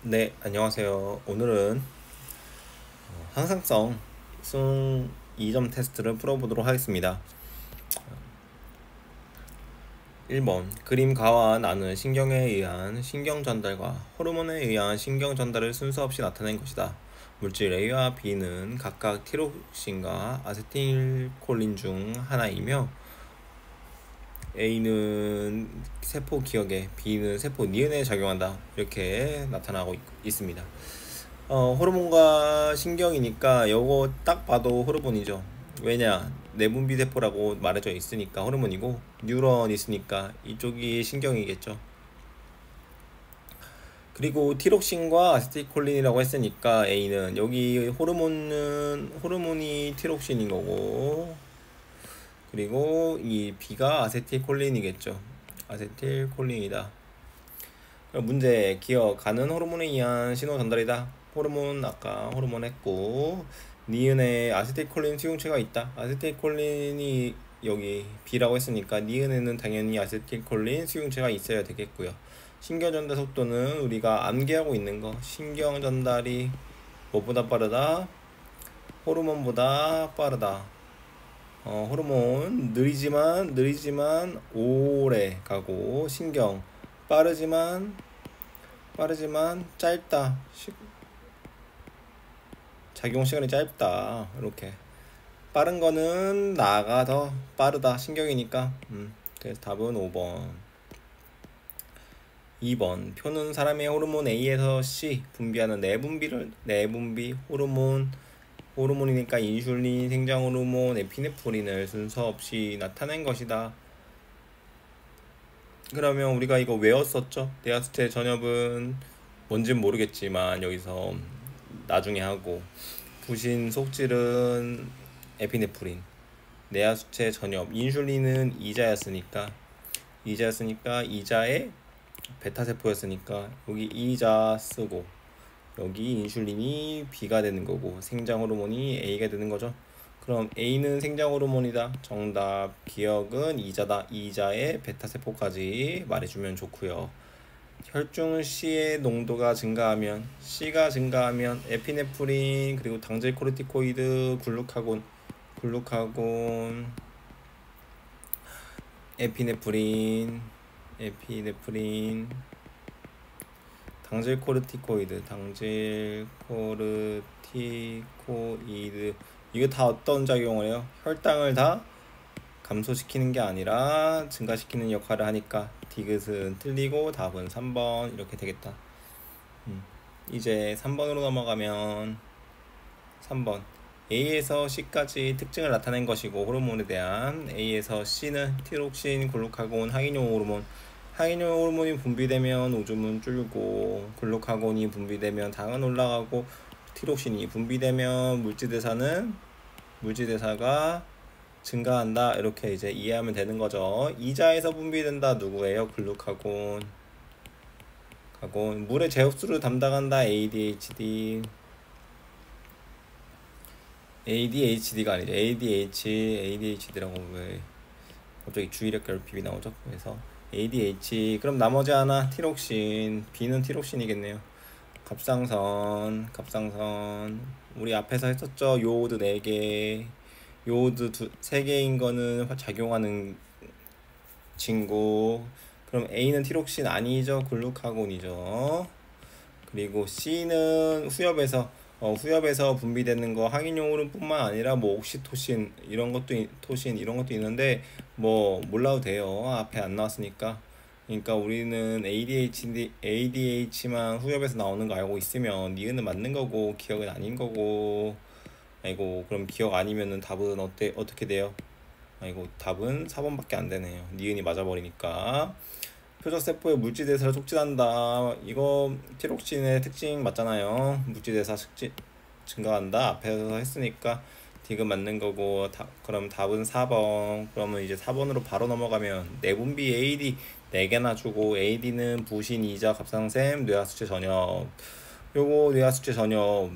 네, 안녕하세요. 오늘은 항상성 수능 2점 테스트를 풀어보도록 하겠습니다. 1번 그림 가와 나는 신경에 의한 신경 전달과 호르몬에 의한 신경 전달을 순서 없이 나타낸 것이다. 물질 A와 B는 각각 티록신과 아세틸콜린 중 하나이며 A는 세포 기억에, B는 세포 니은에 작용한다. 이렇게 나타나고 있습니다. 호르몬과 신경이니까 요거 딱 봐도 호르몬이죠. 왜냐? 내분비 세포라고 말해져 있으니까 호르몬이고, 뉴런 있으니까 이쪽이 신경이겠죠. 그리고 티록신과 아세틸콜린이라고 했으니까 A는 여기 호르몬이 티록신인 거고, 그리고 이 B가 아세틸콜린이겠죠. 아세틸콜린이다. 그럼 문제 기억 가는 호르몬에 의한 신호 전달이다. 호르몬 아까 호르몬 했고, 니은에 아세틸콜린 수용체가 있다. 아세틸콜린이 여기 B라고 했으니까 니은에는 당연히 아세틸콜린 수용체가 있어야 되겠고요. 신경 전달 속도는 우리가 암기하고 있는 거, 신경 전달이 뭐보다 빠르다? 호르몬보다 빠르다. 호르몬 느리지만 오래 가고, 신경 빠르지만 짧다. 작용 시간이 짧다. 이렇게 빠른 거는 나가 더 빠르다. 신경이니까. 그래서 답은 5번. 2번 표는 사람의 호르몬 A에서 C 분비하는 내분비 호르몬이니까 인슐린, 생장호르몬, 에피네프린을 순서 없이 나타낸 것이다. 그러면 우리가 이거 외웠었죠? 내하수체 전엽은 뭔진 모르겠지만 여기서 나중에 하고, 부신 속질은 에피네프린, 내하수체 전엽, 인슐린은 이자의 베타세포였으니까 여기 이자 쓰고, 여기 인슐린이 B가 되는 거고 생장호르몬이 A가 되는 거죠. 그럼 A는 생장호르몬이다. 정답. 기억은 이자다. 이자의 베타세포까지 말해주면 좋고요. 혈중 C의 농도가 증가하면, C가 증가하면 에피네프린, 그리고 당질 코르티코이드, 글루카곤, 에피네프린, 당질 코르티코이드, 이거 다 어떤 작용을 해요? 혈당을 다 감소시키는 게 아니라 증가시키는 역할을 하니까 디귿은 틀리고 답은 3번 이렇게 되겠다. 이제 3번으로 넘어가면 3번 A에서 C까지 특징을 나타낸 것이고, 호르몬에 대한 A에서 C는 티록신, 글루카곤, 항이뇨 호르몬이 분비되면 오줌은 줄고, 글루카곤이 분비되면 당은 올라가고, 티록신이 분비되면 물질대사가 증가한다. 이렇게 이제 이해하면 되는 거죠. 이자에서 분비된다. 누구예요? 글루카곤. 물의 제흡수를 담당한다. ADHD가 아니죠. ADHD라고 왜 갑자기 주의력 결핍이 나오죠? 그래서 ADH. 그럼 나머지 하나 티록신, B는 티록신이겠네요. 갑상선 우리 앞에서 했었죠. 요오드 4개, 요오드 3개인 거는 작용하는 친구. 그럼 A는 티록신 아니죠. 글루카곤이죠. 그리고 C는 후엽에서 분비되는 거, 항이뇨 호르몬뿐만 아니라 뭐 옥시토신 이런 것도 있는데 뭐 몰라도 돼요. 앞에 안 나왔으니까. 그러니까 우리는 ADH만 후엽에서 나오는 거 알고 있으면 니은은 맞는 거고 기억은 아닌 거고. 아이고, 그럼 기억 아니면은 답은 어떻게 돼요? 아이고, 답은 4번밖에 안 되네요. 니은이 맞아버리니까. 표적세포의 물질대사를 촉진한다. 이거 티록신의 특징 맞잖아요. 물질대사 증가한다. 앞에서 했으니까 디귿 맞는 거고. 그럼 답은 4번. 그러면 이제 4번으로 바로 넘어가면 내분비 AD 4개나 주고, AD는 부신, 이자, 갑상샘, 뇌하수체 전엽. 요거 뇌하수체 전엽,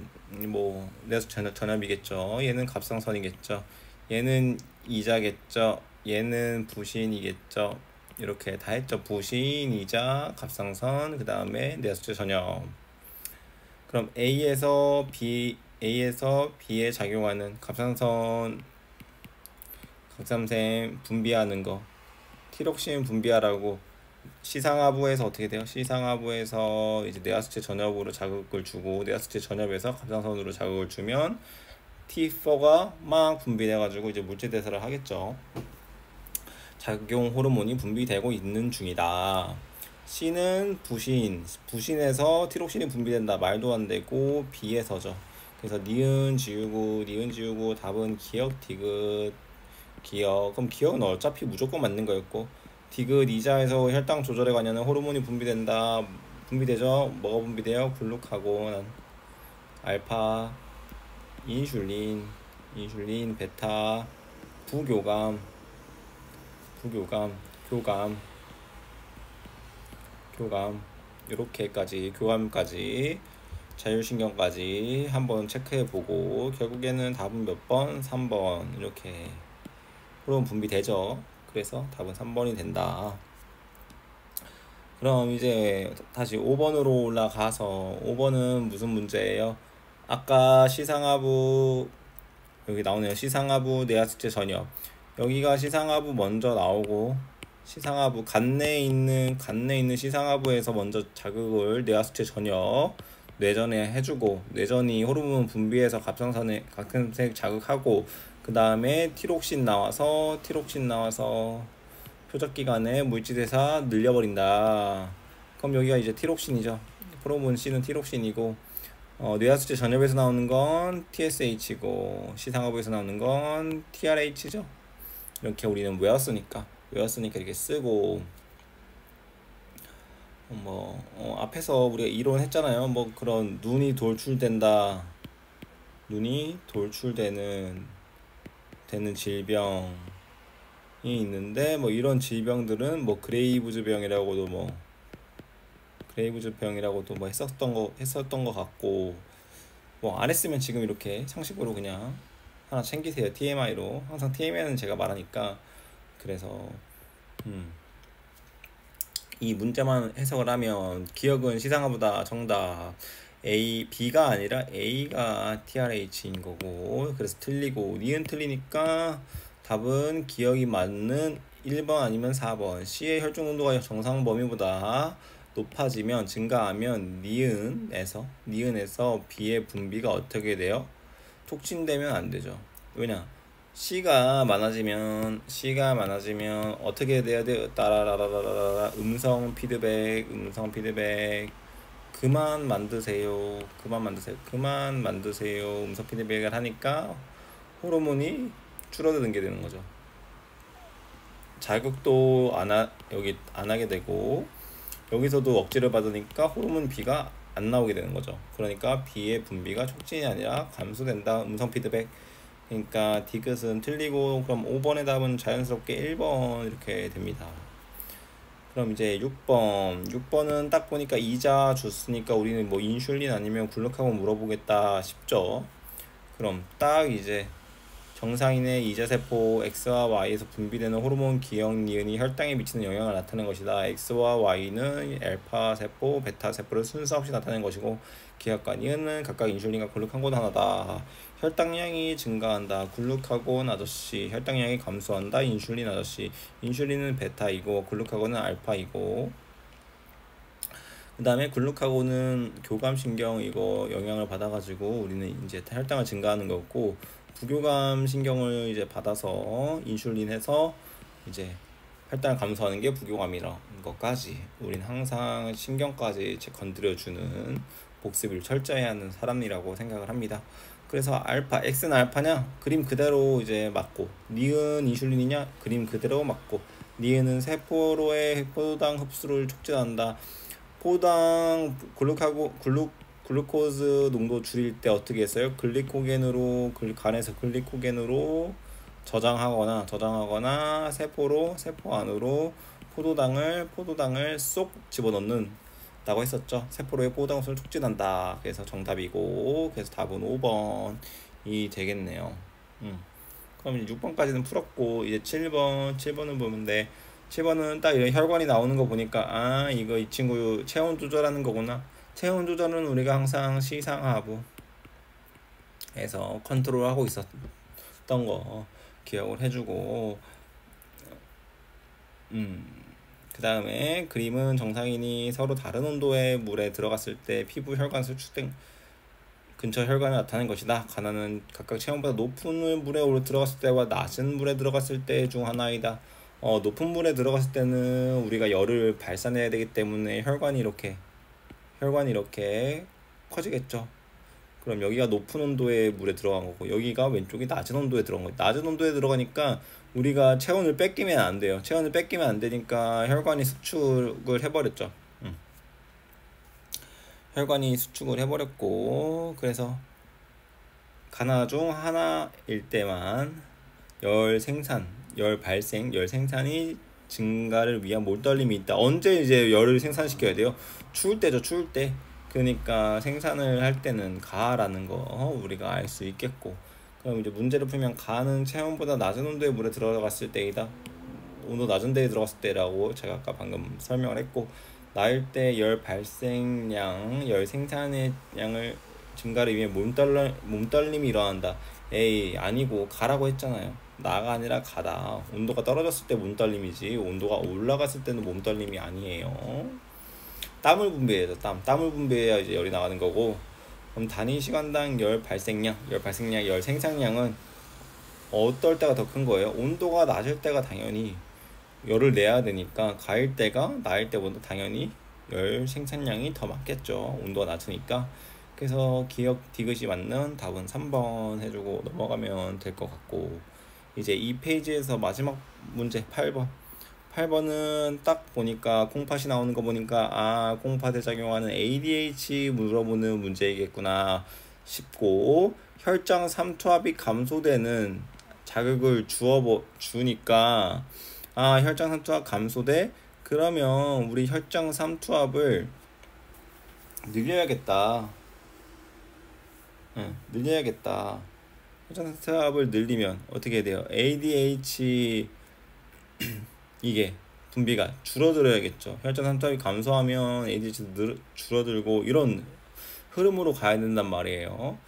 뇌하수체 전엽이겠죠. 얘는 갑상선이겠죠. 얘는 이자겠죠. 얘는 부신이겠죠. 이렇게 다 했죠. 부신, 이자, 갑상선, 그 다음에 뇌하수체 전엽. 그럼 A에서 B에 작용하는 갑상선 분비하는 거 티록신 분비하라고 시상하부에서 어떻게 돼요? 시상하부에서 이제 뇌하수체 전엽으로 자극을 주고 뇌하수체 전엽에서 갑상선으로 자극을 주면 T4가 막 분비돼가지고 이제 물질 대사를 하겠죠. 작용 호르몬이 분비되고 있는 중이다. C는 부신에서 티록신이 분비된다. 말도 안 되고 B에서죠. 그래서 니은 지우고 답은 기억 디귿 기억. 그럼 기억은 어차피 무조건 맞는 거였고 디귿 이자에서 혈당 조절에 관여하는 호르몬이 분비되죠. 뭐가 분비돼요? 글루카곤, 알파, 인슐린, 베타, 부교감, 요렇게까지 교감까지 자율신경까지 한번 체크해보고 결국에는 답은 몇 번? 3번 이렇게 호르몬 분비되죠. 그래서 답은 3번이 된다. 그럼 이제 다시 5번으로 올라가서 5번은 무슨 문제예요? 아까 시상하부 여기 나오네요. 시상하부 뇌하수체 전엽. 여기가 시상하부 먼저 나오고 시상하부 간내에 있는 시상하부에서 먼저 자극을 뇌하수체 전엽 뇌전에 해주고 뇌전이 호르몬 분비해서 갑상선에 가끔씩 자극하고 그 다음에 티록신 나와서 표적기관에 물질대사 늘려버린다. 그럼 여기가 이제 티록신이죠. 호르몬 C는 티록신이고 뇌하수체 전엽에서 나오는 건 TSH고 시상하부에서 나오는 건 TRH죠. 이렇게 우리는 외웠으니까 이렇게 쓰고 앞에서 우리가 이론했잖아요. 뭐 그런 눈이 돌출되는 질병이 있는데 뭐 이런 질병들은 뭐 그레이브즈 병이라고도 뭐 했었던 거 같고 뭐 안 했으면 지금 이렇게 상식으로 그냥 하나 챙기세요. TMI로 항상 TMI는 제가 말하니까 그래서 이 문제만 해석을 하면 기억은 시상하보다 정답 B가 아니라 A가 TRH인 거고 그래서 틀리고 니은 틀리니까 답은 기억이 맞는 1번 아니면 4번 C의 혈중 농도가 정상 범위보다 높아지면 증가하면 니은에서 B의 분비가 어떻게 돼요? 촉진되면 안 되죠. 왜냐? C가 많아지면 어떻게 돼야 돼? 따라라라라라 음성 피드백 그만 만드세요 음성 피드백을 하니까 호르몬이 줄어드는 게 되는 거죠. 자극도 안 하게 되고 여기서도 억지를 받으니까 호르몬 B가 안 나오게 되는 거죠. 그러니까 B의 분비가 촉진이 아니라 감소된다. 음성 피드백. 그러니까 디귿은 틀리고 그럼 5번의 답은 자연스럽게 1번 이렇게 됩니다. 그럼 이제 6번은 딱 보니까 이자 줬으니까 우리는 뭐 인슐린 아니면 글루카곤 물어보겠다 싶죠. 그럼 딱 이제 정상인의 이자세포 X와 Y에서 분비되는 호르몬 기억 니은이 혈당에 미치는 영향을 나타내는 것이다. X와 Y는 알파세포, 베타세포를 순서 없이 나타내는 것이고 기억과 니은은 각각 인슐린과 글루카곤 하나다. 혈당량이 증가한다. 글루카곤 아저씨. 혈당량이 감소한다. 인슐린 아저씨. 인슐린은 베타이고 글루카곤은 알파이고 그 다음에 글루카곤은 교감신경 이거 영향을 받아가지고 우리는 이제 혈당을 증가하는 거고 부교감 신경을 이제 받아서 인슐린 해서 이제 혈당을 감소하는 게 부교감이라는 것까지 우린 항상 신경까지 건드려주는 복습을 철저히 하는 사람이라고 생각을 합니다. 그래서 X는 알파냐? 그림 그대로 이제 맞고 니은 인슐린이냐? 그림 그대로 맞고 니은은 세포로의 포도당 흡수를 촉진한다. 포도당 글루코즈 농도 줄일 때 어떻게 했어요? 간에서 글리코겐으로 저장하거나 세포 안으로 포도당을 쏙 집어넣는다고 했었죠. 세포로의 포도당 흡수를 촉진한다. 그래서 정답이고 그래서 답은 5번이 되겠네요. 그럼 이제 6번까지는 풀었고 이제 7번을 보면 돼. 7번은 딱 이런 혈관이 나오는 거 보니까 이거 이 친구 체온 조절하는 거구나. 체온 조절은 우리가 항상 시상하부 해서 컨트롤하고 있었던 거 기억을 해주고, 그 다음에 그림은 정상인이 서로 다른 온도의 물에 들어갔을 때 피부 혈관 수축된 근처 혈관을 나타낸 것이다. 가나는 각각 체온보다 높은 물에 들어갔을 때와 낮은 물에 들어갔을 때 중 하나이다. 높은 물에 들어갔을 때는 우리가 열을 발산해야 되기 때문에 혈관이 이렇게 커지겠죠. 그럼 여기가 높은 온도의 물에 들어간 거고, 여기가 왼쪽이 낮은 온도에 들어간 거예요. 낮은 온도에 들어가니까 우리가 체온을 뺏기면 안 돼요. 체온을 뺏기면 안 되니까 혈관이 수축을 해버렸죠. 혈관이 수축을 해버렸고, 그래서 가나 중 하나일 때만 열 발생, 열 생산이 증가를 위한 몰떨림이 있다. 언제 이제 열을 생산시켜야 돼요? 추울 때죠, 추울 때. 그러니까 생산을 할 때는 가라는 거 우리가 알 수 있겠고, 그럼 이제 문제를 풀면 가는 체온보다 낮은 온도의 물에 들어갔을 때이다. 온도 낮은 데에 들어갔을 때라고 제가 아까 방금 설명을 했고, 나일 때 열 발생량, 열 생산의 양을 증가를 위해 몸떨림이 일어난다. 에이, 아니고 가라고 했잖아요. 나가 아니라 가다. 온도가 떨어졌을 때 몸떨림이지 온도가 올라갔을 때는 몸떨림이 아니에요. 땀을 분비해야죠. 땀을 분비해야 이제 열이 나가는 거고. 그럼 단위 시간당 열 발생량, 열 생산량은 어떨 때가 더 큰 거예요? 온도가 낮을 때가 당연히 열을 내야 되니까, 가일 때가 나일 때보다 당연히 열 생산량이 더 많겠죠. 온도가 낮으니까. 그래서 기억 디귿이 맞는 답은 3번 해주고 넘어가면 될 것 같고, 이제 이 페이지에서 마지막 문제 8번은 딱 보니까 콩팥이 나오는 거 보니까 콩팥에 작용하는 ADH 물어보는 문제이겠구나 싶고, 혈장 삼투압이 감소되는 자극을 주니까 혈장 삼투압 감소돼? 그러면 우리 혈장 삼투압을 늘려야겠다. 늘려야겠다. 혈장 삼투압을 늘리면 어떻게 돼요? ADH 이게 분비가 줄어들어야겠죠. 혈장 삼투압이 감소하면 ADH도 줄어들고, 이런 흐름으로 가야 된단 말이에요.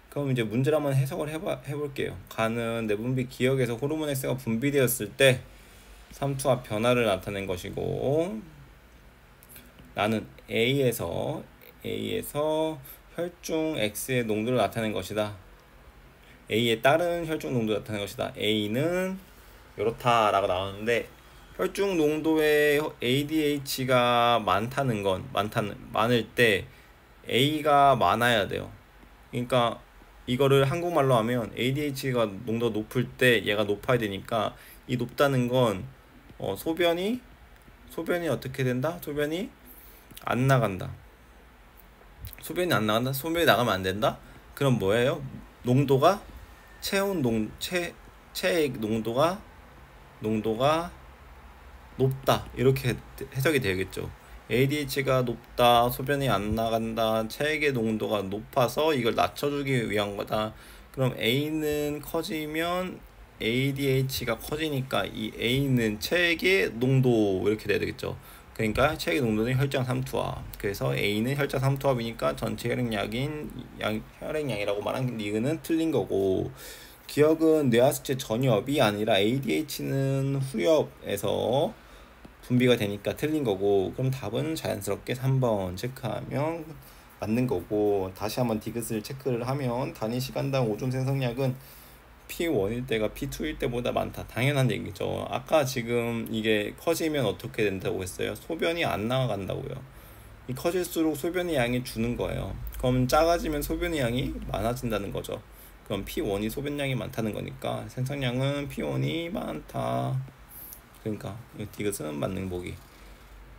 그럼 이제 문제를 한번 해석을 해볼게요. 간은 내분비 기역에서 호르몬 X가 분비되었을 때 삼투압 변화를 나타낸 것이고, 나는 A에서 혈중 X의 농도를 나타낸 것이다. A에 따른 혈중 농도를 나타낸 것이다. A는 이렇다 라고 나오는데, 혈중 농도의 ADH가 많을 때 A가 많아야 돼요. 그러니까 이거를 한국말로 하면 ADH가 농도가 높을 때 얘가 높아야 되니까, 이 높다는 건 소변이 어떻게 된다? 소변이 안 나간다. 소변이 나가면 안 된다? 그럼 뭐예요? 농도가 체액 농도가 높다, 이렇게 해석이 되겠죠. ADH가 높다, 소변이 안 나간다, 체액의 농도가 높아서 이걸 낮춰주기 위한 거다. 그럼 A는 커지면 ADH가 커지니까 이 A는 체액의 농도 이렇게 돼야 되겠죠. 그러니까 체액의 농도는 혈장 삼투압. 그래서 A는 혈장 삼투압이니까 전체 혈액량이라고 말한 니은은 틀린 거고, 기억은 뇌하수체 전엽이 아니라 ADH는 후엽에서 분비가 되니까 틀린 거고, 그럼 답은 자연스럽게 3번 체크하면 맞는 거고, 다시 한번 디귿을 체크를 하면 단위 시간당 오존 생성량은 P1일 때가 P2일 때보다 많다. 당연한 얘기죠. 아까 지금 이게 커지면 어떻게 된다고 했어요? 소변이 안 나간다고요. 이 커질수록 소변의 양이 주는 거예요. 그럼 작아지면 소변의 양이 많아진다는 거죠. 그럼 P1이 소변량이 많다는 거니까 생성량은 P1이 많다. 그러니까 이 디귿은 맞는 보기.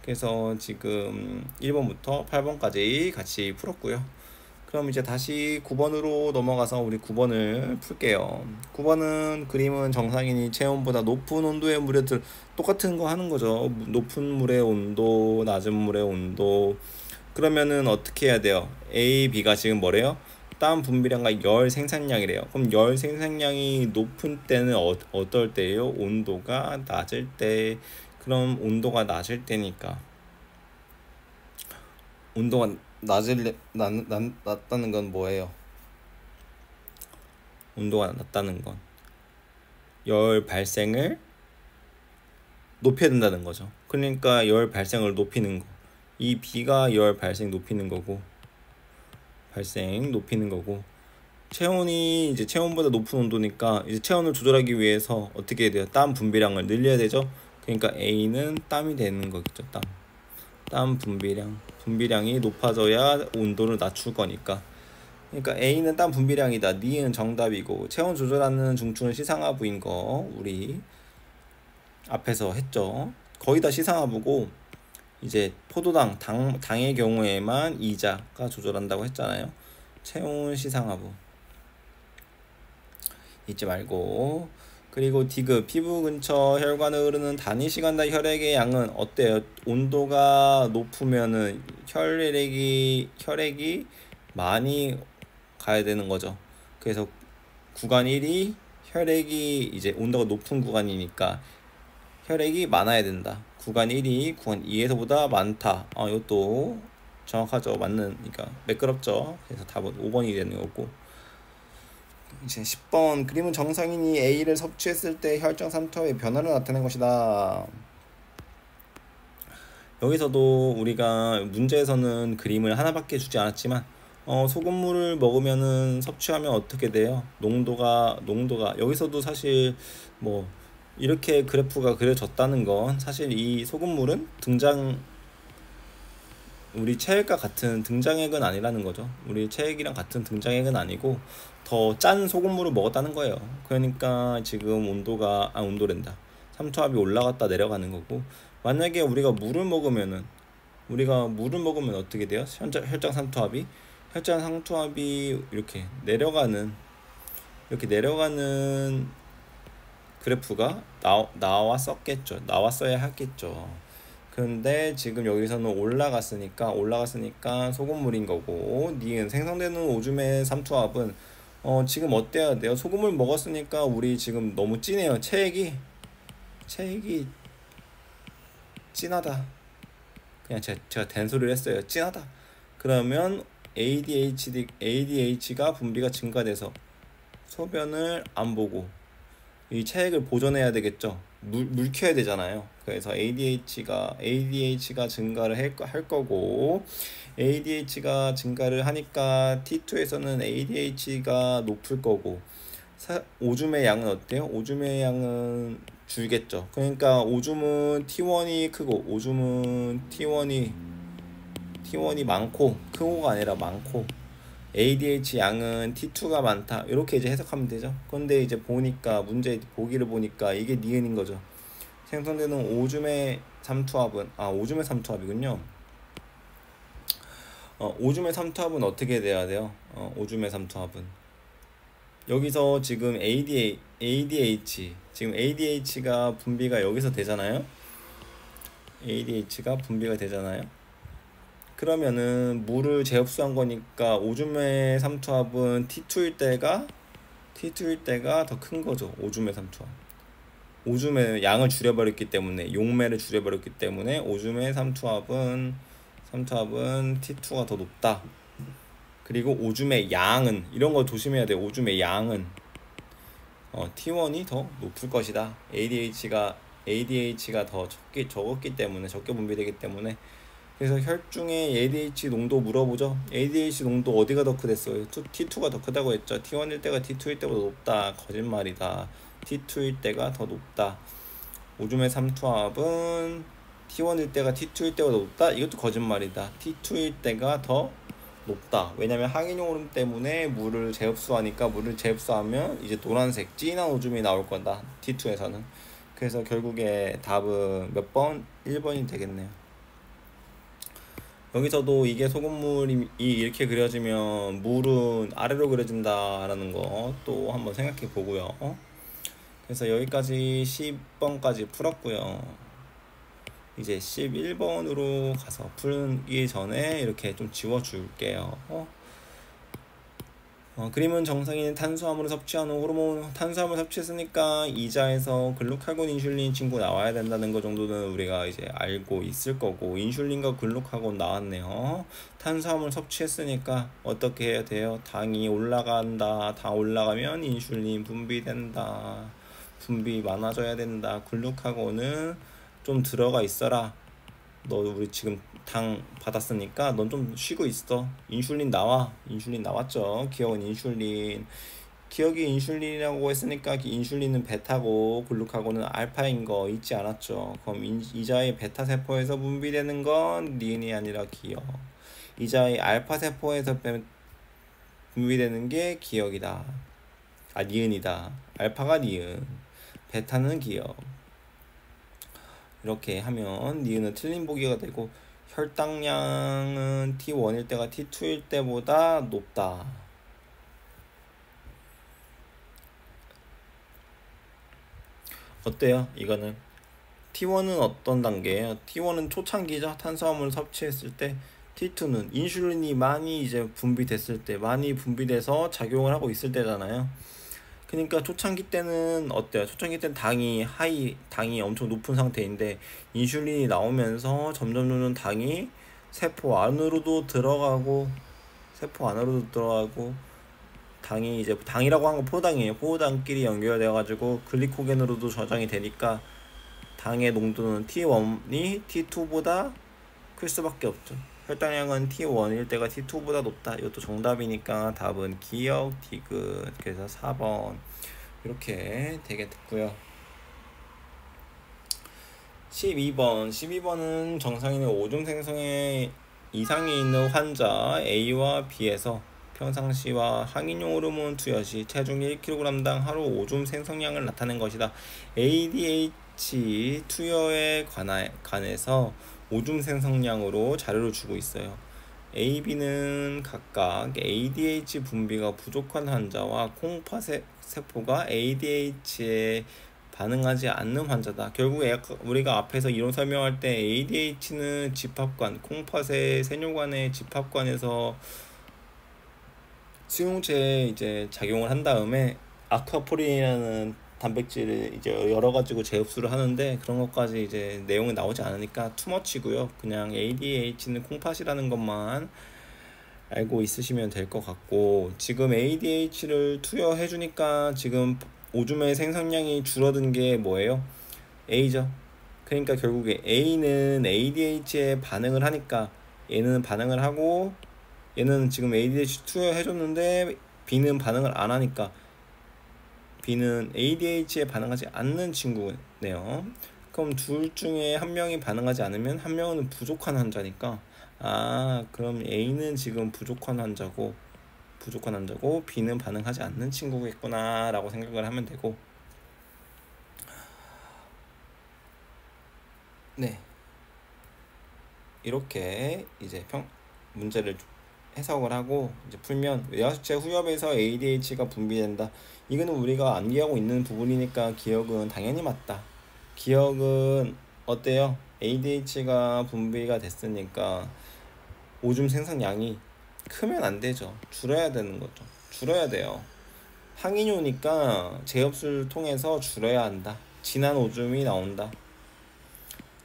그래서 지금 1번부터 8번까지 같이 풀었고요. 그럼 이제 다시 9번으로 넘어가서 우리 9번을 풀게요. 9번은 그림은 정상인이 체온보다 높은 온도의 물에 똑같은 거 하는 거죠. 높은 물의 온도, 낮은 물의 온도. 그러면은 어떻게 해야 돼요? A, B가 지금 뭐래요? 땀 분비량과 열 생산량이래요. 그럼 열 생산량이 높은 때는 어떨 때예요? 온도가 낮을 때. 그럼 온도가 낮을 때니까 온도가 낮다는 건 뭐예요? 온도가 낮다는 건 열 발생을 높여야 된다는 거죠. 그러니까 열 발생을 높이는 거. 이 B가 열 발생 높이는 거고, 체온이 이제 체온보다 높은 온도니까 이제 체온을 조절하기 위해서 어떻게 해야 돼요? 땀 분비량을 늘려야 되죠. 그러니까 A는 땀이 되는 거겠죠. 땀 분비량이 높아져야 온도를 낮출 거니까. 그러니까 A는 땀 분비량이다. D는 정답이고, 체온 조절하는 중추는 시상하부인 거 우리 앞에서 했죠. 거의 다 시상하부고, 이제 포도당 당의 경우에만 이자가 조절한다고 했잖아요. 체온 시상하부 잊지 말고. 그리고 디귿, 피부 근처 혈관을 흐르는 단위 시간당 혈액의 양은 어때요? 온도가 높으면은 혈액이 많이 가야 되는 거죠. 그래서 구간 1이 혈액이 이제 온도가 높은 구간이니까 혈액이 많아야 된다. 구간 1이 구간 2에서보다 많다. 이것도 정확하죠. 그러니까 매끄럽죠. 그래서 답은 5번이 되는 거고. 이제 10번, 그림은 정상인이 A를 섭취했을 때 혈중 삼투압의 변화를 나타낸 것이다. 여기서도 우리가 문제에서는 그림을 하나밖에 주지 않았지만 소금물을 먹으면은 섭취하면 어떻게 돼요? 농도가 여기서도 사실 뭐 이렇게 그래프가 그려졌다는 건 사실 이 소금물은 우리 체액과 같은 등장액은 아니라는 거죠. 우리 체액이랑 같은 등장액은 아니고 더 짠 소금물을 먹었다는 거예요. 그러니까 지금 온도랜다. 삼투압이 올라갔다 내려가는 거고, 만약에 우리가 물을 먹으면 어떻게 돼요? 혈장 삼투압이 이렇게 내려가는 그래프가 나왔어야 했겠죠. 그런데 지금 여기서는 올라갔으니까 소금물인 거고, 니은 생성되는 오줌의 삼투압은 지금 어때야 돼요? 소금을 먹었으니까 우리 지금 너무 진해요. 체액이 진하다. 그냥 제가 된소리를 했어요. 진하다. 그러면 ADH가 분비가 증가돼서 소변을 안 보고 이 체액을 보존해야 되겠죠. 물 켜야 되잖아요. 그래서 ADH가 증가를 할 거고, ADH가 증가를 하니까 T2에서는 ADH가 높을 거고, 오줌의 양은 어때요? 오줌의 양은 줄겠죠. 그러니까 오줌은 T1이 크고, 오줌은 T1이 많고, 크고가 아니라 많고, ADH 양은 T2가 많다. 이렇게 이제 해석하면 되죠. 근데 이제 문제 보기를 보니까 이게 니은인 거죠. 생성되는 오줌의 삼투압이군요. 오줌의 삼투압은 어떻게 돼야 돼요? 오줌의 삼투압은 여기서 지금 ADH가 분비가 여기서 되잖아요. 그러면은 물을 재흡수한 거니까 오줌의 삼투압은 T2일 때가 더 큰 거죠. 오줌의 삼투압. 오줌의 양을 줄여버렸기 때문에, 용매를 줄여버렸기 때문에 오줌의 삼투압은 T2가 더 높다. 그리고 오줌의 양은, 이런 거 조심해야 돼요. 오줌의 양은 T1이 더 높을 것이다. ADH가 더 적었기 때문에, 적게 분비되기 때문에. 그래서 혈중의 ADH 농도 물어보죠. ADH 농도 어디가 더 크댔어요? T2가 더 크다고 했죠. T1일 때가 T2일 때보다 높다. 거짓말이다. T2일 때가 더 높다. 오줌의 삼투압은 T1일 때가 T2일 때보다 높다. 이것도 거짓말이다. T2일 때가 더 높다. 왜냐면 항인용 오름 때문에 물을 재흡수하면 이제 노란색 진한 오줌이 나올 거다. T2에서는. 그래서 결국에 답은 몇 번? 1번이 되겠네요. 여기서도 이게 소금물이 이렇게 그려지면 물은 아래로 그려진다라는 거 또 한번 생각해 보고요. 그래서 여기까지 10번까지 풀었고요. 이제 11번으로 가서 풀기 전에 이렇게 좀 지워줄게요. 그림은 정상인 탄수화물을 섭취하는 호르몬, 탄수화물 섭취했으니까 이자에서 글루카곤 인슐린 친구 나와야 된다는 거 정도는 우리가 이제 알고 있을 거고, 인슐린과 글루카곤 나왔네요. 탄수화물 섭취했으니까 어떻게 해야 돼요? 당이 올라간다. 당 올라가면 인슐린 분비된다. 분비 많아져야 된다. 글루카곤은 좀 들어가 있어라. 너 우리 지금 당 받았으니까 넌 좀 쉬고 있어. 인슐린 나와. 인슐린 나왔죠. 기억은 인슐린. 기억이 인슐린이라고 했으니까 인슐린은 베타고 글루카곤은 알파인 거 잊지 않았죠. 그럼 이자의 베타 세포에서 분비되는 건 니은이 아니라 기억. 이자의 알파 세포에서 분비되는 게 기억이다. 니은이다. 알파가 니은, 베타는 기억. 이렇게 하면 니은은 틀린 보기가 되고, 혈당량은 T1일 때가 T2일 때보다 높다. 어때요? 이거는 T1은 어떤 단계예요? T1은 초창기죠. 탄수화물 섭취했을 때. T2는 인슐린이 많이 이제 분비됐을 때, 많이 분비돼서 작용을 하고 있을 때잖아요. 그러니까 초창기 때는 어때요? 초창기 때는 당이 엄청 높은 상태인데, 인슐린이 나오면서 점점 당이 세포 안으로도 들어가고, 당이 이제, 당이라고 한 건 포도당이에요. 포도당끼리 연결되어 가지고 글리코겐으로도 저장이 되니까 당의 농도는 T1이 T2보다 클 수밖에 없죠. 혈당량은 T1일 때가 T2보다 높다. 이것도 정답이니까 답은 기억, 디귿. 그래서 4번 이렇게 되겠고요. 12번은 정상인의 오줌 생성에 이상이 있는 환자 A와 B에서 평상시와 항인용 호르몬 투여 시 체중 1kg당 하루 오줌 생성량을 나타낸 것이다. ADH 투여에 관해서 오줌 생성량으로 자료를 주고 있어요. A, B는 각각 ADH 분비가 부족한 환자와 콩팥세포가 ADH에 반응하지 않는 환자다. 결국에 우리가 앞에서 이론 설명할 때 ADH는 집합관, 콩팥의 세뇨관의 집합관에서 수용체에 이제 작용을 한 다음에 아쿠아포린이라는 단백질을 이제 여러 가지고 재흡수를 하는데, 그런 것까지 이제 내용이 나오지 않으니까 투머치고요. 그냥 ADH는 콩팥이라는 것만 알고 있으시면 될 것 같고, 지금 ADH를 투여해 주니까 지금 오줌의 생성량이 줄어든 게 뭐예요? A죠. 그러니까 결국에 A는 ADH에 반응을 하니까 얘는 반응을 하고, 얘는 지금 ADH 투여해 줬는데 B는 반응을 안 하니까 B는 ADH에 반응하지 않는 친구네요. 그럼 둘 중에 한 명이 반응하지 않으면 한 명은 부족한 환자니까, 그럼 A는 지금 부족한 환자고 B는 반응하지 않는 친구겠구나 라고 생각을 하면 되고, 네, 이렇게 이제 문제를 해석을 하고 이제 풀면, 외화수체 후엽에서 ADH가 분비된다. 이거는 우리가 암기하고 있는 부분이니까 기억은 당연히 맞다. 기억은 어때요? ADH가 분비가 됐으니까 오줌 생성량이 크면 안 되죠. 줄어야 되는 거죠. 줄어야 돼요. 항인효니까 재흡수를 통해서 줄어야 한다. 진한 오줌이 나온다.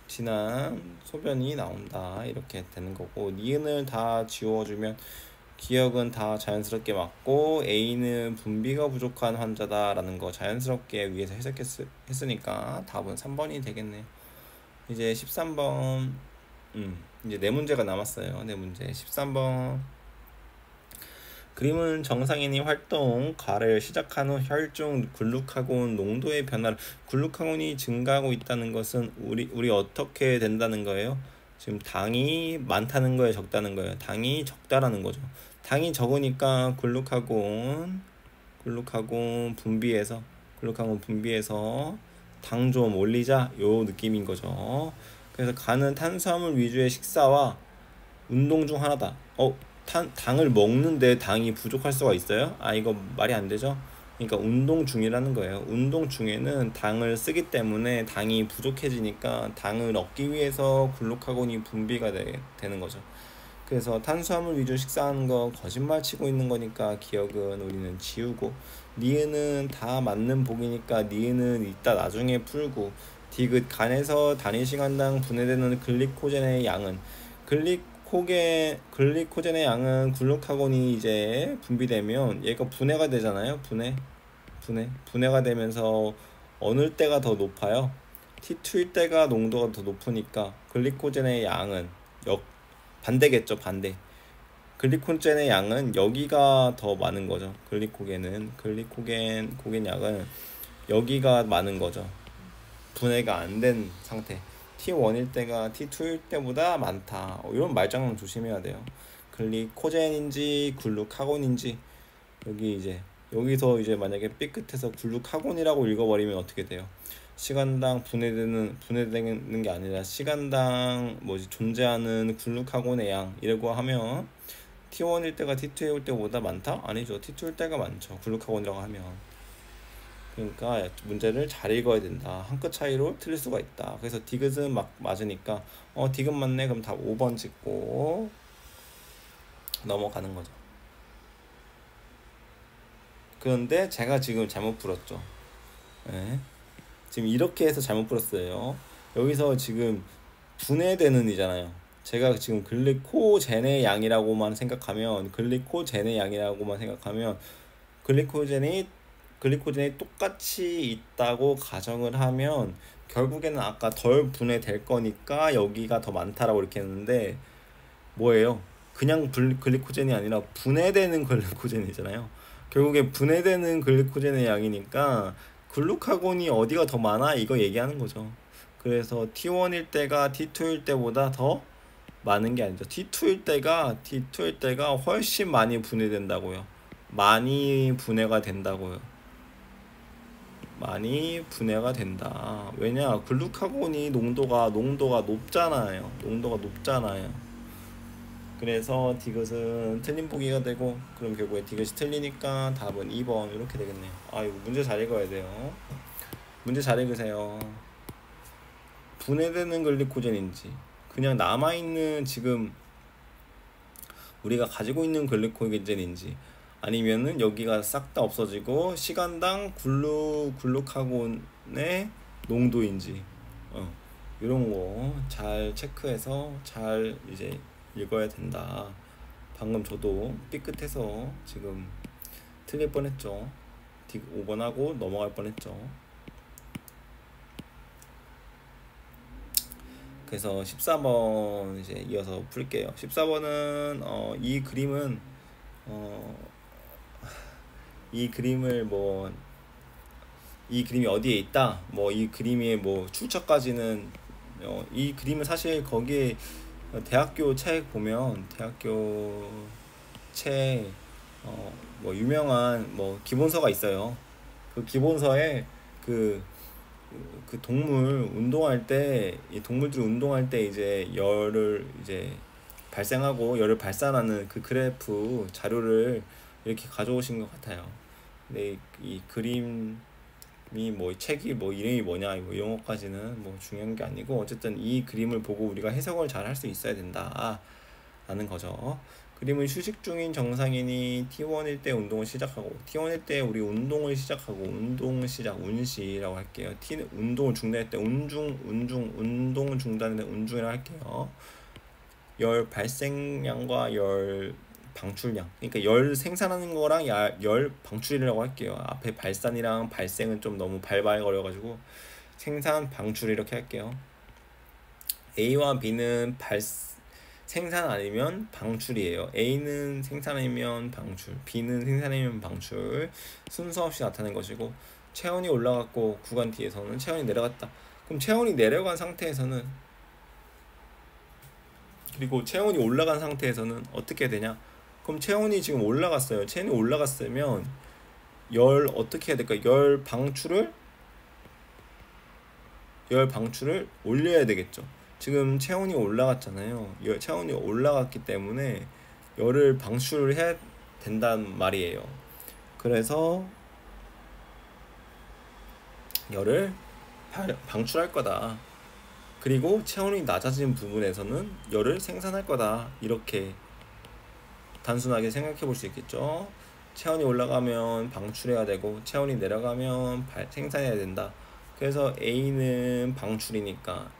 진한 소변이 나온다. 이렇게 되는 거고, 니은을 다 지워주면 기억은 다 자연스럽게 맞고, A는 분비가 부족한 환자다라는 거 자연스럽게 위에서 해석했으니까 답은 3번이 되겠네요. 이제 13번, 이제 네 문제가 남았어요. 네 문제 13번. 그림은 정상인이 활동 가를 시작한 후 혈중 글루카곤 농도의 변화를, 글루카곤이 증가하고 있다는 것은 우리 어떻게 된다는 거예요? 지금 당이 많다는 거예요, 적다는 거예요? 당이 적다라는 거죠. 당이 적으니까 글루카곤 분비해서 당 좀 올리자, 요 느낌인 거죠. 그래서 간은 탄수화물 위주의 식사와 운동 중 하나다. 당을 먹는데 당이 부족할 수가 있어요? 이거 말이 안 되죠? 그러니까 운동 중이라는 거예요. 운동 중에는 당을 쓰기 때문에 당이 부족해지니까 당을 얻기 위해서 글루카곤이 분비가 되는 거죠. 그래서 탄수화물 위주 식사하는 거 거짓말 치고 있는 거니까 기억은 우리는 지우고, 니은은 다 맞는 복이니까 니은은 이따 나중에 풀고, 디귿 간에서 단위 시간당 분해되는 글리코젠의 양은, 글리코젠의 양은 글루카곤이 이제 분비되면 얘가 분해가 되잖아요. 분해가 되면서 어느 때가 더 높아요? T2일 때가 농도가 더 높으니까 글리코젠의 양은 반대겠죠. 반대. 글리코젠의 양은 여기가 더 많은 거죠. 글리코겐 양은 여기가 많은 거죠. 분해가 안 된 상태. T1일 때가 T2일 때보다 많다. 이런 말장난 조심해야 돼요. 글리코젠인지 글루카곤인지, 여기서 이제 만약에 삐끗해서 글루카곤이라고 읽어버리면 어떻게 돼요? 시간당 분해되는 게 아니라 시간당 존재하는 글루카곤의 양 이라고 하면 T1일 때가 T2일 때보다 많다? 아니죠. T2일 때가 많죠. 글루카곤이라고 하면. 그러니까 문제를 잘 읽어야 된다. 한 끗 차이로 틀릴 수가 있다. 그래서 디귿은 맞으니까 디귿 맞네 그럼 다 5번 찍고 넘어가는 거죠. 그런데 제가 지금 잘못 풀었죠. 네. 지금 이렇게 해서 잘못 풀었어요. 여기서 지금 분해되는 이잖아요. 제가 지금 글리코젠의 양이라고만 생각하면 글리코젠이 똑같이 있다고 가정을 하면 결국에는 아까 덜 분해될 거니까 여기가 더 많다라고 이렇게 했는데 뭐예요? 그냥 글리코젠이 아니라 분해되는 글리코젠이잖아요. 결국에 분해되는 글리코젠의 양이니까 글루카곤이 어디가 더 많아? 이거 얘기하는 거죠. 그래서 T1일 때가 T2일 때보다 더 많은 게 아니죠. T2일 때가 훨씬 많이 분해된다고요. 많이 분해가 된다고요. 많이 분해가 된다. 왜냐? 글루카곤이 농도가 높잖아요. 그래서 디귿은 틀린 보기가 되고, 그럼 결국에 디귿이 틀리니까 답은 2번 이렇게 되겠네요. 이거 문제 잘 읽어야 돼요. 문제 잘 읽으세요. 분해되는 글리코젠인지 그냥 남아있는 지금 우리가 가지고 있는 글리코겐인지, 아니면은 여기가 싹 다 없어지고 시간당 글루카곤의 농도인지, 이런 거 잘 체크해서 잘 이제 읽어야 된다. 방금 저도 삐끗해서 지금 틀릴 뻔했죠. 5번 하고 넘어갈 뻔했죠. 그래서 14번 이제 이어서 풀게요. 14번은 이 그림은 이 그림이 어디에 있다? 이 그림의 출처까지는 이 그림은 사실 거기에 대학교 책 보면 유명한 기본서가 있어요. 그 기본서에 그 동물들이 운동할 때 이제 열을 이제 발생하고 열을 발산하는 그 그래프 자료를 이렇게 가져오신 것 같아요. 근데 이 그림이 책이 이름이 뭐냐 이런 것까지는 중요한 게 아니고, 어쨌든 이 그림을 보고 우리가 해석을 잘 할 수 있어야 된다 라는 거죠. 그림은 휴식 중인 정상인이 T1일 때 운동을 시작하고, T1일 때 우리 운동을 시작하고, 운시라고 할게요. 운동을 중단할 때 운동을 중단할 때 운중이라고 할게요. 열 발생량과 열 방출량, 그러니까 열 생산하는 거랑 열 방출이라고 할게요. 앞에 발산이랑 발생은 좀 너무 발발거려가지고 생산 방출 이렇게 할게요. A와 B는 생산 아니면 방출이에요. A는 생산 아니면 방출, B는 생산 아니면 방출, 순서 없이 나타낸 것이고, 체온이 올라갔고 구간 뒤에서는 체온이 내려갔다. 그럼 체온이 내려간 상태에서는, 그리고 체온이 올라간 상태에서는 어떻게 되냐? 그럼 체온이 지금 올라갔어요. 체온이 올라갔으면 열 어떻게 해야 될까? 열 방출을 올려야 되겠죠. 지금 체온이 올라갔잖아요. 체온이 올라갔기 때문에 열을 방출을 해야 된단 말이에요. 그래서 열을 방출할 거다. 그리고 체온이 낮아진 부분에서는 열을 생산할 거다. 이렇게 단순하게 생각해 볼 수 있겠죠. 체온이 올라가면 방출해야 되고 체온이 내려가면 생산해야 된다. 그래서 A는 방출이니까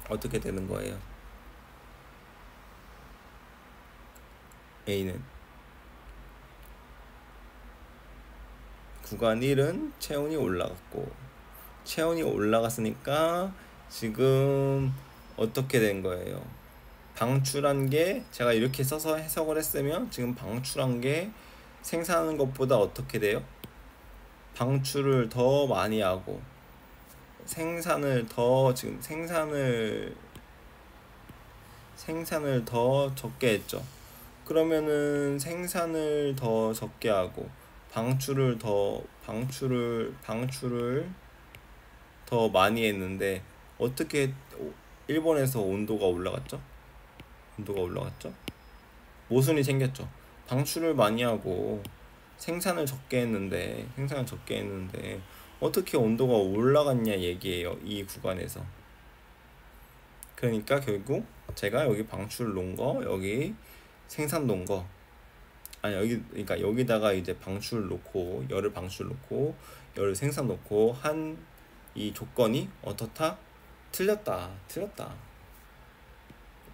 어떻게 되는 거예요? A는 구간 1은 체온이 올라갔고 체온이 올라갔으니까 지금 어떻게 된 거예요? 방출한 게 제가 이렇게 써서 해석을 했으면 지금 방출한 게 생산하는 것보다 어떻게 돼요? 방출을 더 많이 하고 생산을 더 지금 생산을 더 적게 했죠. 그러면은 생산을 더 적게 하고 방출을 더 많이 했는데 어떻게 일본에서 온도가 올라갔죠? 모순이 생겼죠. 방출을 많이 하고 생산을 적게 했는데 어떻게 온도가 올라갔냐 얘기예요. 이 구간에서. 그러니까 결국 제가 여기 방출 놓은 거, 여기 생산 놓은 거, 아니 여기 그러니까 여기다가 이제 방출 놓고 열을 생산 놓고 한 이 조건이 어떻다?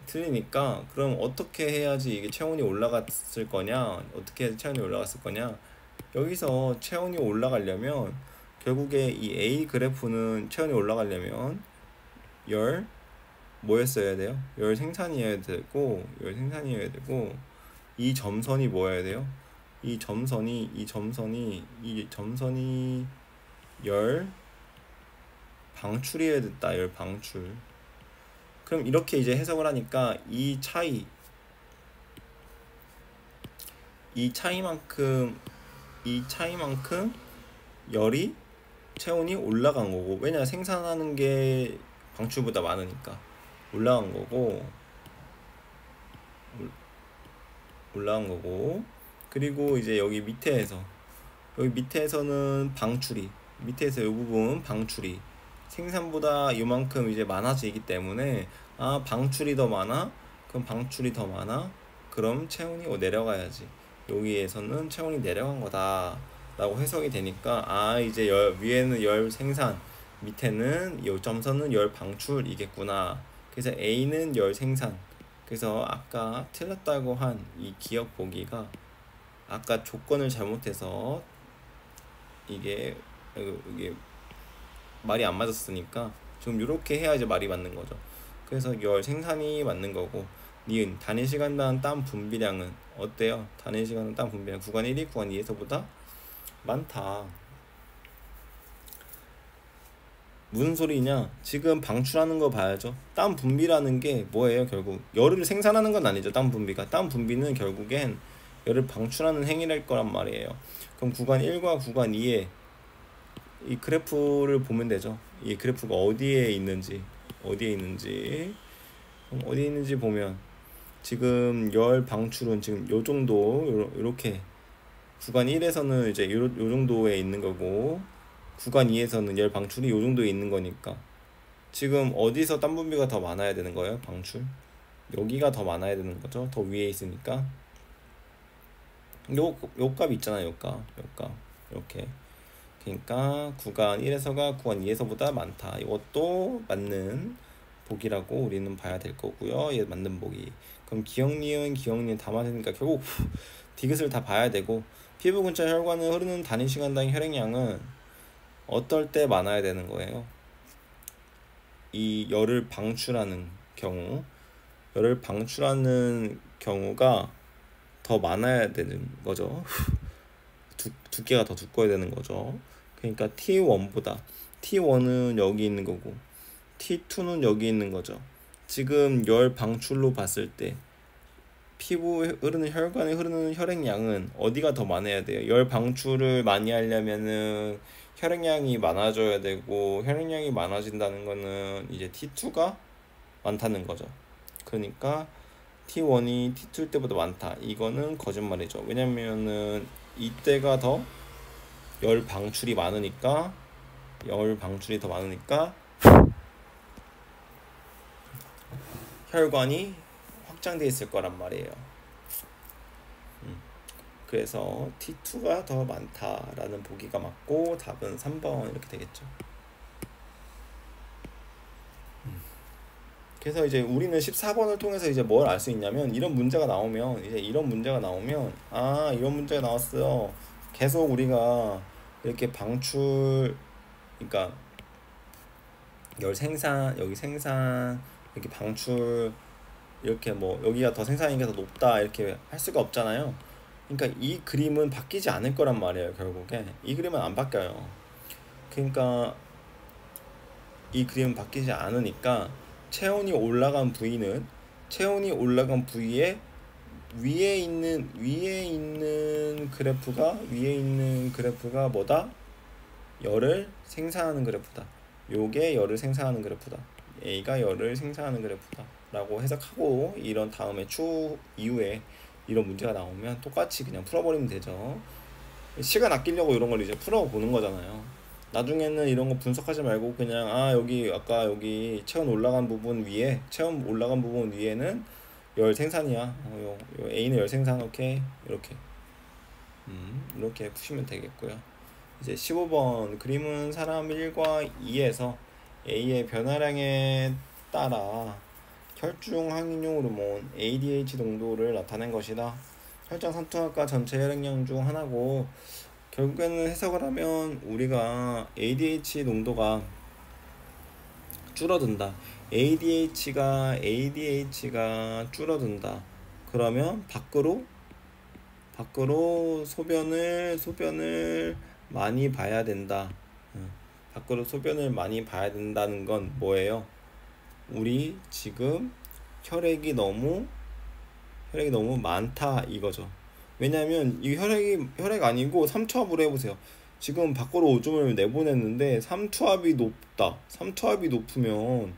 틀리니까 그럼 어떻게 해야지 이게 체온이 올라갔을 거냐? 어떻게 해야 체온이 올라갔을 거냐? 여기서 체온이 올라가려면 결국에 이 A 그래프는 체온이 올라가려면 열 뭐였어야 돼요? 열 생산이어야 되고 이 점선이 뭐여야 돼요? 이 점선이 열 방출이어야 됐다. 열 방출. 그럼 이렇게 이제 해석을 하니까 이 차이만큼 열이 체온이 올라간 거고, 왜냐 생산하는 게 방출보다 많으니까 올라간 거고 그리고 이제 여기 밑에서는 밑에서 이 부분 방출이 생산보다 이만큼 이제 많아지기 때문에 방출이 더 많아? 그럼 체온이 내려가야지. 여기에서는 체온이 내려간 거다 라고 해석이 되니까 이제 위에는 열 생산, 밑에는 요 점선은 열 방출이겠구나. 그래서 A는 열 생산. 그래서 아까 틀렸다고 한 이 기억 보기가 아까 조건을 잘못해서 이게 말이 안 맞았으니까 지금 이렇게 해야 이제 말이 맞는 거죠. 그래서 열 생산이 맞는 거고, 니은 단위 시간당 땀 분비량은 어때요? 단위 시간당 땀 분비량 구간 1이 구간 2에서보다 많다. 무슨 소리냐? 지금 방출하는 거 봐야죠. 땀 분비라는 게 뭐예요? 결국 열을 생산하는 건 아니죠. 땀 분비는 결국엔 열을 방출하는 행위랄 거란 말이에요. 그럼 구간 1과 구간 2에 이 그래프를 보면 되죠. 이 그래프가 어디에 있는지 보면 지금 열 방출은 지금 요 정도 요렇게 구간 1에서는 이제 요 정도에 있는 거고 구간 2에서는 열 방출이 요 정도에 있는 거니까 지금 어디서 땀 분비가 더 많아야 되는 거예요? 방출 여기가 더 많아야 되는 거죠. 더 위에 있으니까 요 값 있잖아요. 요 값 이렇게. 그러니까 구간 1에서가 구간 2에서보다 많다. 이것도 맞는 보기라고 우리는 봐야 될 거고요. 얘 맞는 보기. 그럼 기억 니은 다 맞으니까 결국 디귿을 다 봐야 되고, 피부 근처 혈관을 흐르는 단위 시간당 혈액량은 어떨 때 많아야 되는 거예요? 이 열을 방출하는 경우가 더 많아야 되는 거죠. 두께가 더 두꺼워야 되는 거죠. 그러니까 T1은 여기 있는 거고 T2는 여기 있는 거죠. 지금 열 방출로 봤을 때 피부에 흐르는 혈관에 흐르는 혈액량은 어디가 더 많아야 돼요? 열 방출을 많이 하려면은 혈액량이 많아져야 되고, 혈액량이 많아진다는 거는 이제 T2가 많다는 거죠. 그러니까 T1이 T2일 때보다 많다. 이거는 거짓말이죠. 왜냐면은 이때가 더 열 방출이 많으니까 열 방출이 더 많으니까 혈관이 확장돼 있을 거란 말이에요. 그래서 T2가 더 많다라는 보기가 맞고 답은 3번 이렇게 되겠죠. 그래서 이제 우리는 14번을 통해서 이제 뭘 알 수 있냐면 이런 문제가 나오면 이런 문제가 나왔어요. 계속 우리가 이렇게 방출, 그러니까 열 생산, 여기 생산, 이렇게 방출, 이렇게 뭐 여기가 더 생산이 더 높다 이렇게 할 수가 없잖아요. 그러니까 이 그림은 바뀌지 않을 거란 말이에요. 결국에 이 그림은 안 바뀌어요. 그러니까 이 그림은 바뀌지 않으니까 체온이 올라간 부위에 위에 있는 그래프가 뭐다? 열을 생산하는 그래프다. 요게 열을 생산하는 그래프다. A가 열을 생산하는 그래프다 라고 해석하고, 이런 다음에 이후에 이런 문제가 나오면 똑같이 그냥 풀어버리면 되죠. 시간 아끼려고 이런 걸 이제 풀어보는 거잖아요. 나중에는 이런 거 분석하지 말고 그냥 여기 아까 여기 체온 올라간 부분 위에는 열 생산이야. 요 A는 열 생산. 오케이. 이렇게 푸시면 되겠고요. 이제 15번 그림은 사람 1과 2에서 A의 변화량에 따라 혈중 항인용 호르몬 ADH 농도를 나타낸 것이다. 혈장 산투압과 전체 혈액량 중 하나고, 결국에는 해석을 하면 우리가 ADH 농도가 줄어든다. ADH가 줄어든다. 그러면 밖으로 소변을 많이 봐야 된다. 밖으로 소변을 많이 봐야 된다는 건 뭐예요? 우리 지금 혈액이 너무 많다 이거죠. 왜냐면 이 혈액 아니고 삼투압으로 해보세요. 지금 밖으로 오줌을 내보냈는데 삼투압이 높으면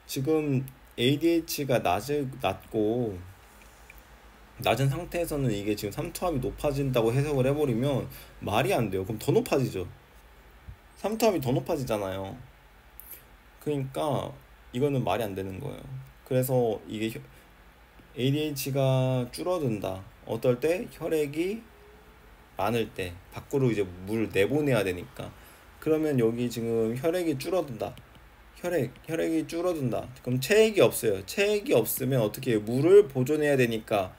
지금 ADH가 낮은 상태에서는 이게 지금 삼투압이 높아진다고 해석을 해버리면 말이 안 돼요. 그럼 더 높아지죠. 삼투압이 더 높아지잖아요. 그러니까 이거는 말이 안 되는 거예요. 그래서 이게 ADH가 줄어든다. 어떨 때? 혈액이 많을 때. 밖으로 이제 물 내보내야 되니까. 그러면 여기 지금 혈액이 줄어든다. 혈액이 줄어든다. 그럼 체액이 없어요. 체액이 없으면 어떻게 해요? 물을 보존해야 되니까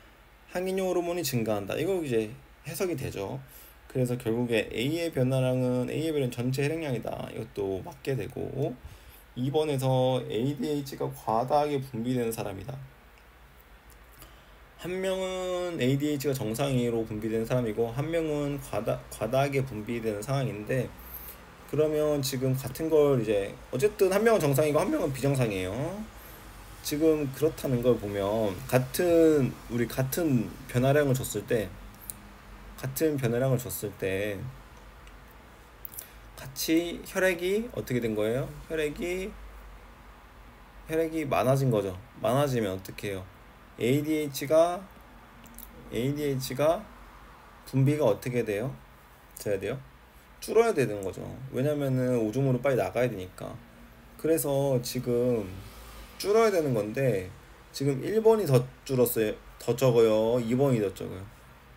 항인용 호르몬이 증가한다. 이거 이제 해석이 되죠. 그래서 결국에 A의 변화량은 전체 혈액량이다. 이것도 맞게 되고, 2번에서 ADH가 과다하게 분비되는 사람이다. 한 명은 ADH가 정상으로 분비되는 사람이고 한 명은 과다하게 분비되는 상황인데, 그러면 지금 같은 걸 이제 어쨌든 한 명은 정상이고 한 명은 비정상이에요. 지금 그렇다는 걸 보면 같은 변화량을 줬을 때 같이 혈액이 어떻게 된 거예요? 혈액이 많아진 거죠. 많아지면 어떻게 해요? ADH가 분비가 어떻게 돼요? 줄어야 되는 거죠. 왜냐면은 오줌으로 빨리 나가야 되니까. 그래서 지금 줄어야 되는 건데 지금 1번이 더 줄었어요. 더 적어요. 2번이 더 적어요.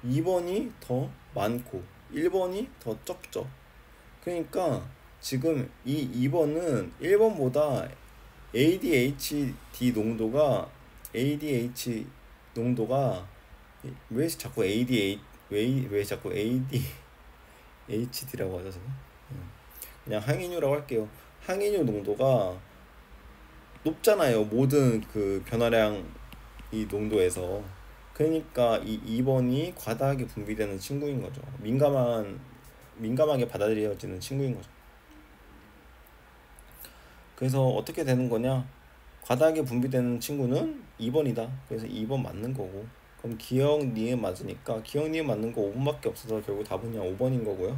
2번이 더 많고 1번이 더 적죠. 그러니까 지금 이 2번은 1번보다 ADH 농도가 왜 자꾸 ADHD라고 하죠? 그냥 항인유라고 할게요. 항인유 농도가 높잖아요. 모든 그 변화량 이 농도에서. 그러니까 이 2번이 과다하게 분비되는 친구인 거죠. 민감하게 받아들여지는 친구인 거죠. 그래서 어떻게 되는 거냐? 과다하게 분비되는 친구는 2번이다. 그래서 2번 맞는 거고. 그럼 기억, 니은 맞으니까 기억, 니은 맞는 거 5번밖에 없어서 결국 답은 그냥 5번인 거고요.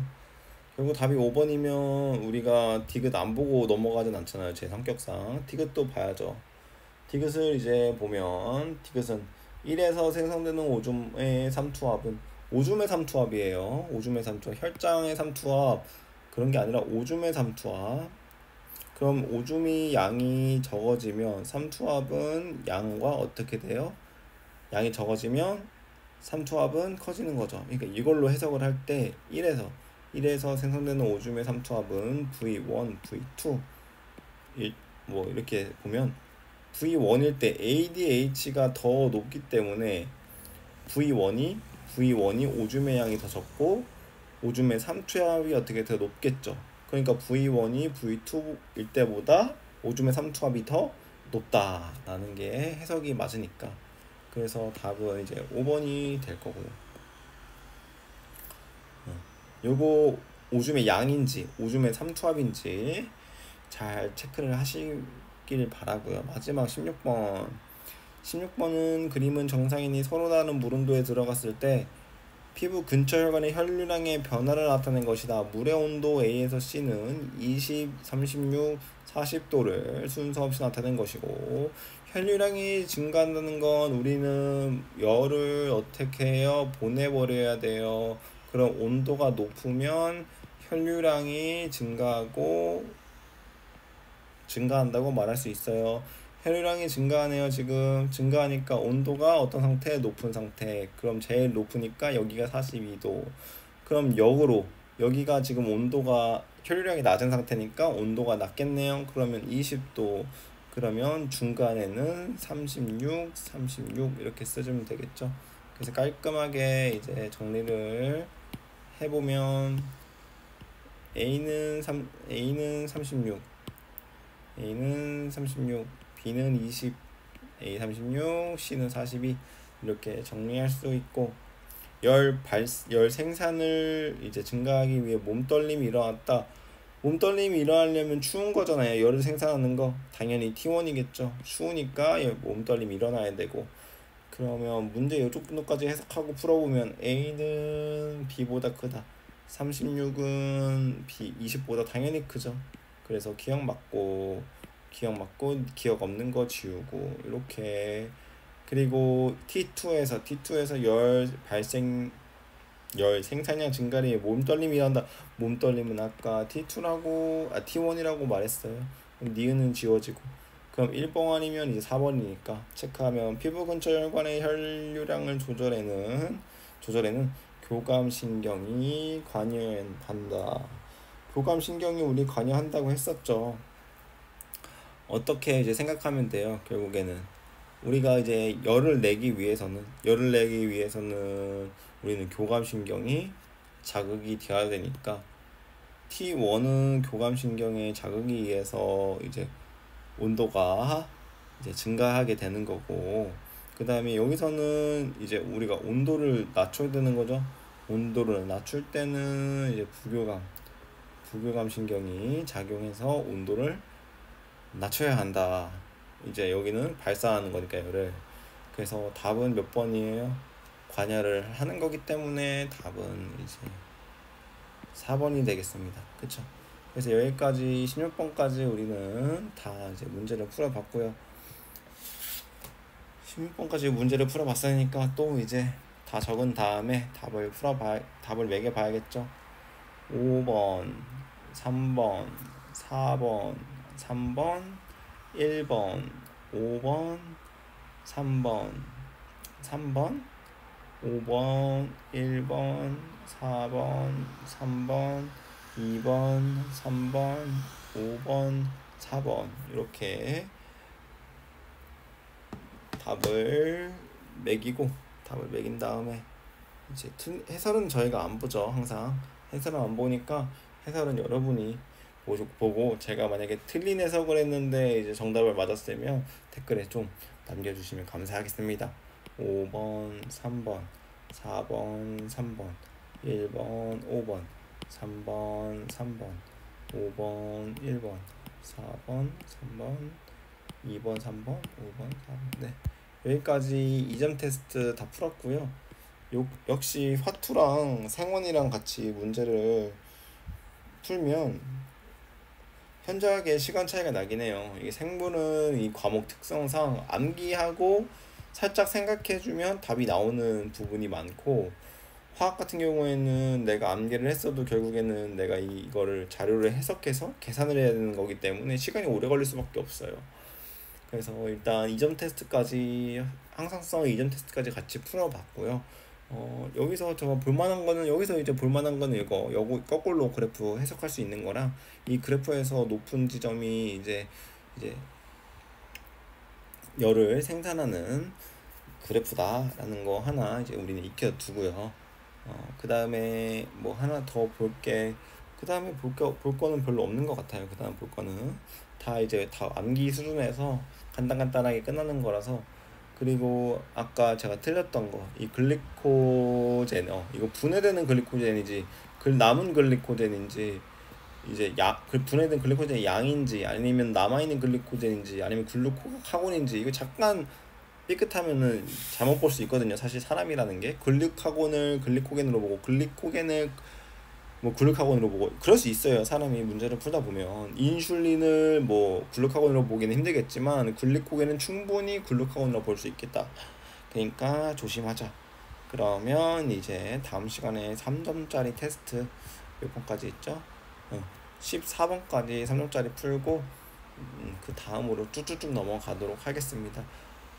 결국 답이 5번이면 우리가 디귿 안 보고 넘어가진 않잖아요. 제 성격상. 디귿도 봐야죠. 디귿을 이제 보면 디귿은 1에서 생성되는 오줌의 삼투압은 오줌의 삼투압이에요. 오줌의 삼투압, 혈장의 삼투압, 그런 게 아니라 오줌의 삼투압. 그럼 오줌이 양이 적어지면 삼투압은 양과 어떻게 돼요? 양이 적어지면 삼투압은 커지는 거죠. 그러니까 이걸로 해석을 할 때 1에서 생성되는 오줌의 삼투압은 V1, V2 뭐 이렇게 보면 V1일 때 ADH가 더 높기 때문에 V1이 오줌의 양이 더 적고 오줌의 삼투압이 어떻게 더 높겠죠. 그러니까 V1이 V2일 때보다 오줌의 삼투압이 더 높다라는 게 해석이 맞으니까. 그래서 답은 이제 5번이 될 거고요. 요거 오줌의 양인지 오줌의 삼투압인지 잘 체크를 하시길 바라고요. 마지막 16번은 그림은 정상인이 서로 다른 물 온도에 들어갔을 때 피부 근처 혈관의 혈류량의 변화를 나타낸 것이다. 물의 온도 A에서 C는 20, 36, 40도를 순서 없이 나타낸 것이고, 혈류량이 증가한다는 건 우리는 열을 어떻게 해요? 보내버려야 돼요. 그럼 온도가 높으면 혈류량이 증가한다고 말할 수 있어요. 혈류량이 증가하네요. 지금 증가하니까 온도가 어떤 상태? 높은 상태. 그럼 제일 높으니까 여기가 42도. 그럼 역으로 여기가 지금 온도가 혈류량이 낮은 상태니까 온도가 낮겠네요. 그러면 20도. 그러면 중간에는 36 이렇게 써주면 되겠죠. 그래서 깔끔하게 이제 정리를 해보면 A는 36, B는 20, A 36, C는 42 이렇게 정리할 수 있고, 열 생산을 이제 증가하기 위해 몸떨림이 일어났다. 몸떨림이 일어나려면 추운 거잖아요. 열을 생산하는 거 당연히 T1이겠죠. 추우니까 몸떨림이 일어나야 되고. 그러면 문제 이쪽 정도까지 해석하고 풀어보면 A는 B보다 크다, 36은 B 20보다 당연히 크죠. 그래서 기억 맞고 기억 없는 거 지우고 이렇게. 그리고 T2에서 열 생산량 증가에 몸떨림이 일어난다. 몸떨림은 아까 T1이라고 말했어요. 그럼 니은은 지워지고. 그럼 1번 아니면 이제 4번이니까 체크하면 피부 근처 혈관의 혈류량을 조절에는 교감신경이 관여한다. 교감신경이 우리 관여한다고 했었죠. 어떻게 이제 생각하면 돼요. 결국에는 우리가 이제 열을 내기 위해서는 우리는 교감신경이 자극이 되어야 되니까 T1은 교감신경에 자극이 의해서 이제 온도가 이제 증가하게 되는 거고, 그 다음에 여기서는 이제 우리가 온도를 낮춰야 되는 거죠. 온도를 낮출 때는 이제 부교감 신경이 작용해서 온도를 낮춰야 한다. 이제 여기는 발산하는 거니까 열을. 그래서 답은 몇 번이에요? 관여를 하는 거기 때문에 답은 이제 4번이 되겠습니다. 그쵸? 그래서 여기까지 16번까지 우리는 다 이제 문제를 풀어봤고요. 16번까지 문제를 풀어봤으니까 또 이제 다 적은 다음에 답을 매겨봐야겠죠. 5번, 3번, 4번, 1번, 5번, 3번, 5번, 1번, 4번, 3번, 2번, 3번, 5번, 4번 이렇게 답을 매긴 다음에 이제 해설은 저희가 안 보죠. 항상 해설은 안 보니까 해설은 여러분이 보고 제가 만약에 틀린 해석을 했는데 이제 정답을 맞았으면 댓글에 좀 남겨주시면 감사하겠습니다. 5번, 3번, 4번, 3번, 1번, 5번, 3번, 5번, 1번, 4번, 3번, 2번, 3번, 5번, 4번. 네, 여기까지 2점 테스트 다 풀었고요. 역시 화투랑 생원이랑 같이 문제를 풀면 현저하게 시간 차이가 나긴 해요. 이게 생물은 이 과목 특성상 암기하고 살짝 생각해주면 답이 나오는 부분이 많고, 화학 같은 경우에는 내가 암기를 했어도 결국에는 내가 이거를 자료를 해석해서 계산을 해야 되는 거기 때문에 시간이 오래 걸릴 수밖에 없어요. 그래서 일단 이점 테스트까지, 항상성 이점 테스트까지 같이 풀어봤고요. 여기서 제가 볼만한 거는, 여기서 이제 볼만한 거는 이거 거꾸로 그래프 해석할 수 있는 거랑, 이 그래프에서 높은 지점이 이제 열을 생산하는 그래프다라는 거 하나 이제 우리는 익혀 두고요. 그 다음에 뭐 하나 더 그 다음에 볼 거는 별로 없는 것 같아요. 그 다음 볼 거는 다 이제 다 암기 수준에서 간단하게 끝나는 거라서. 그리고 아까 제가 틀렸던 거, 이 글리코젠, 이거 분해되는 글리코젠인지 남은 글리코젠인지, 이제 그 분해된 글리코젠의 양인지, 아니면 남아있는 글리코젠인지, 아니면 글루카곤인지, 이거 잠깐 삐끗하면은 잘못 볼 수 있거든요. 사실 사람이라는 게 글루카곤을 글리코겐으로 보고 글리코겐을 뭐 글루카곤으로 보고 그럴 수 있어요. 사람이 문제를 풀다 보면 인슐린을 뭐 글루카곤으로 보기는 힘들겠지만 글리코겐은 충분히 글루카곤으로 볼 수 있겠다. 그러니까 조심하자. 그러면 이제 다음 시간에 3점짜리 테스트 몇 번까지 있죠? 14번까지 3점짜리 풀고 그 다음으로 쭉쭉쭉 넘어가도록 하겠습니다.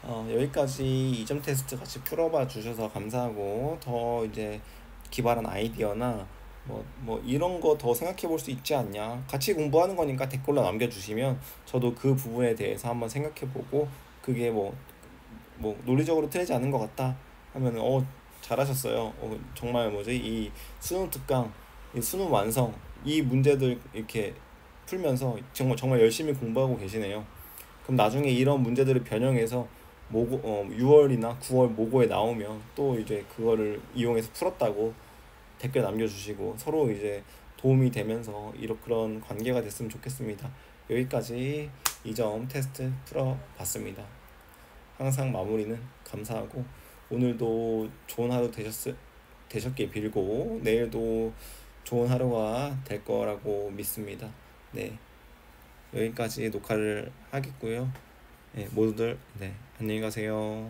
여기까지 2점 테스트 같이 풀어봐 주셔서 감사하고, 더 이제 기발한 아이디어나 뭐 이런 거 더 생각해 볼 수 있지 않냐, 같이 공부하는 거니까 댓글로 남겨주시면 저도 그 부분에 대해서 한번 생각해 보고, 그게 뭐 논리적으로 틀리지 않은 것 같다 하면 잘하셨어요. 정말 뭐지, 이 수능 특강, 이 수능 완성, 이 문제들 이렇게 풀면서 정말 열심히 공부하고 계시네요. 그럼 나중에 이런 문제들을 변형해서 6월이나 9월 모고에 나오면 또 이제 그거를 이용해서 풀었다고 댓글 남겨주시고 서로 이제 도움이 되면서 그런 관계가 됐으면 좋겠습니다. 여기까지 2점 테스트 풀어봤습니다. 항상 마무리는 감사하고, 오늘도 좋은 하루 되셨길 빌고 내일도 좋은 하루가 될 거라고 믿습니다. 네, 여기까지 녹화를 하겠고요. 네, 모두들 네, 안녕히 가세요.